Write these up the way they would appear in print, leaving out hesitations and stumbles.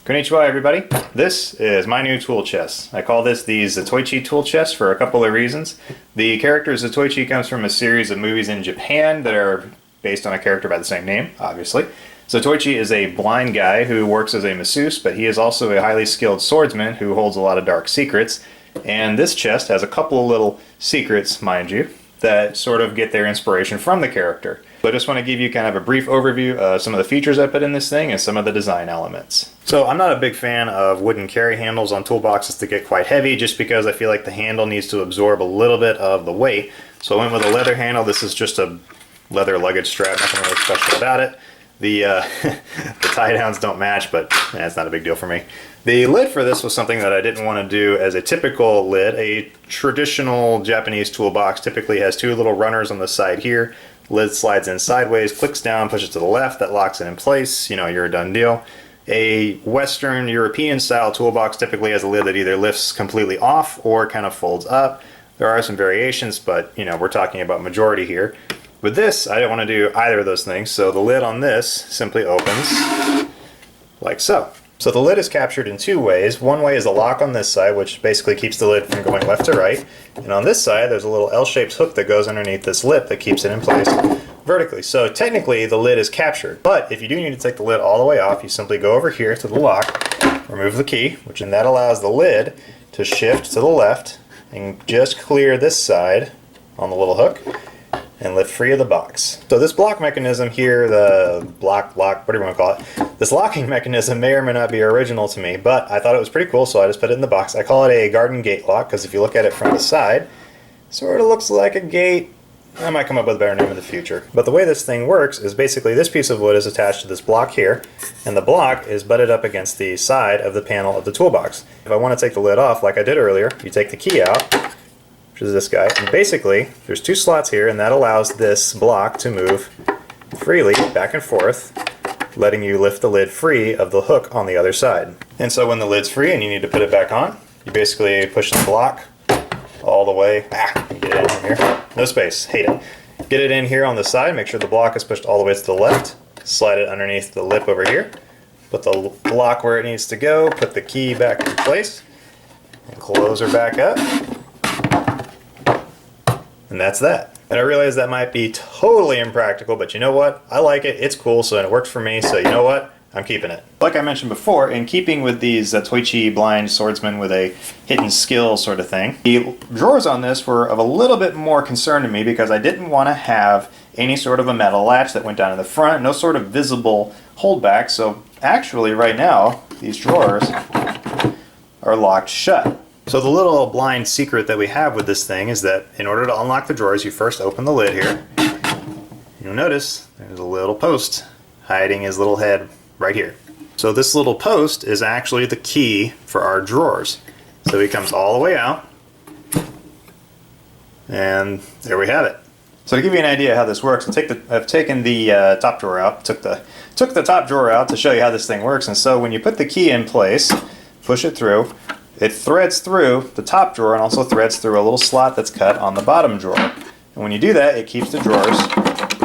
Konnichiwa everybody. This is my new tool chest. I call this the Zatoichi tool chest for a couple of reasons. The character Zatoichi comes from a series of movies in Japan that are based on a character by the same name, obviously. Zatoichi is a blind guy who works as a masseuse, but he is also a highly skilled swordsman who holds a lot of dark secrets. And this chest has a couple of little secrets, mind you, that sort of get their inspiration from the character. So I just want to give you kind of a brief overview of some of the features I put in this thing and some of the design elements. So I'm not a big fan of wooden carry handles on toolboxes that get quite heavy, just because I feel like the handle needs to absorb a little bit of the weight. So I went with a leather handle. This is just a leather luggage strap, nothing really special about it. The tie downs don't match, but it's not a big deal for me. The lid for this was something that I didn't want to do as a typical lid. A traditional Japanese toolbox typically has two little runners on the side here. Lid slides in sideways, clicks down, pushes to the left, that locks it in place. You know, you're a done deal. A Western European style toolbox typically has a lid that either lifts completely off or kind of folds up. There are some variations, but you know, we're talking about majority here. With this, I don't want to do either of those things, so the lid on this simply opens like so. So the lid is captured in two ways. One way is a lock on this side, which basically keeps the lid from going left to right. And on this side, there's a little L-shaped hook that goes underneath this lip that keeps it in place vertically. So technically, the lid is captured. But if you do need to take the lid all the way off, you simply go over here to the lock, remove the key, and that allows the lid to shift to the left and just clear this side on the little hook and lift free of the box. So this block mechanism here, the block, whatever you want to call it, this locking mechanism may or may not be original to me, but I thought it was pretty cool, so I just put it in the box. I call it a garden gate lock, because if you look at it from the side, it sort of looks like a gate. I might come up with a better name in the future. But the way this thing works is basically this piece of wood is attached to this block here, and the block is butted up against the side of the panel of the toolbox. If I want to take the lid off, like I did earlier, you take the key out, which is this guy, and basically there's two slots here, and that allows this block to move freely back and forth, letting you lift the lid free of the hook on the other side. And so when the lid's free and you need to put it back on, you basically push the block all the way, get it in here, no space, hate it. Get it in here on the side, make sure the block is pushed all the way to the left, slide it underneath the lip over here, put the block where it needs to go, put the key back in place, and close her back up. And that's that. And I realize that might be totally impractical, but you know what? I like it, it's cool, so it works for me, so you know what? I'm keeping it. Like I mentioned before, in keeping with these Zatoichi blind swordsman with a hidden skill sort of thing, the drawers on this were of a little bit more concern to me because I didn't want to have any sort of a metal latch that went down in the front, no sort of visible holdback, so actually right now, these drawers are locked shut. So the little blind secret that we have with this thing is that in order to unlock the drawers, you first open the lid here. You'll notice there's a little post hiding his little head right here. So this little post is actually the key for our drawers. So he comes all the way out, and there we have it. So to give you an idea how this works, I've taken the top drawer out, took the top drawer out to show you how this thing works. And so when you put the key in place, push it through, it threads through the top drawer and also threads through a little slot that's cut on the bottom drawer. And when you do that, it keeps the drawers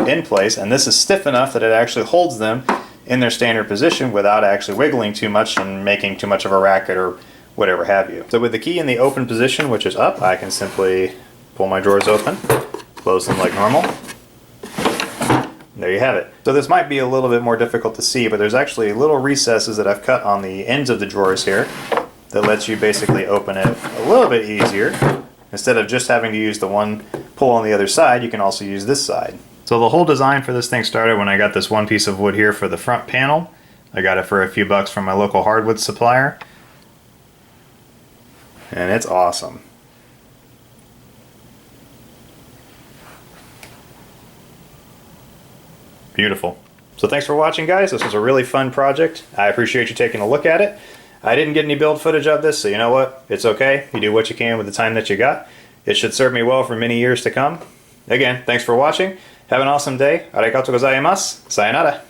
in place, and this is stiff enough that it actually holds them in their standard position without actually wiggling too much and making too much of a racket or whatever have you. So with the key in the open position, which is up, I can simply pull my drawers open, close them like normal. There you have it. So this might be a little bit more difficult to see, but there's actually little recesses that I've cut on the ends of the drawers here that lets you basically open it a little bit easier. Instead of just having to use the one pull on the other side, you can also use this side. So the whole design for this thing started when I got this one piece of wood here for the front panel. I got it for a few bucks from my local hardwood supplier. And it's awesome. Beautiful. So thanks for watching, guys. This was a really fun project. I appreciate you taking a look at it. I didn't get any build footage of this, so you know what? It's okay. You do what you can with the time that you got. It should serve me well for many years to come. Again, thanks for watching. Have an awesome day. Arigatou gozaimasu. Sayonara.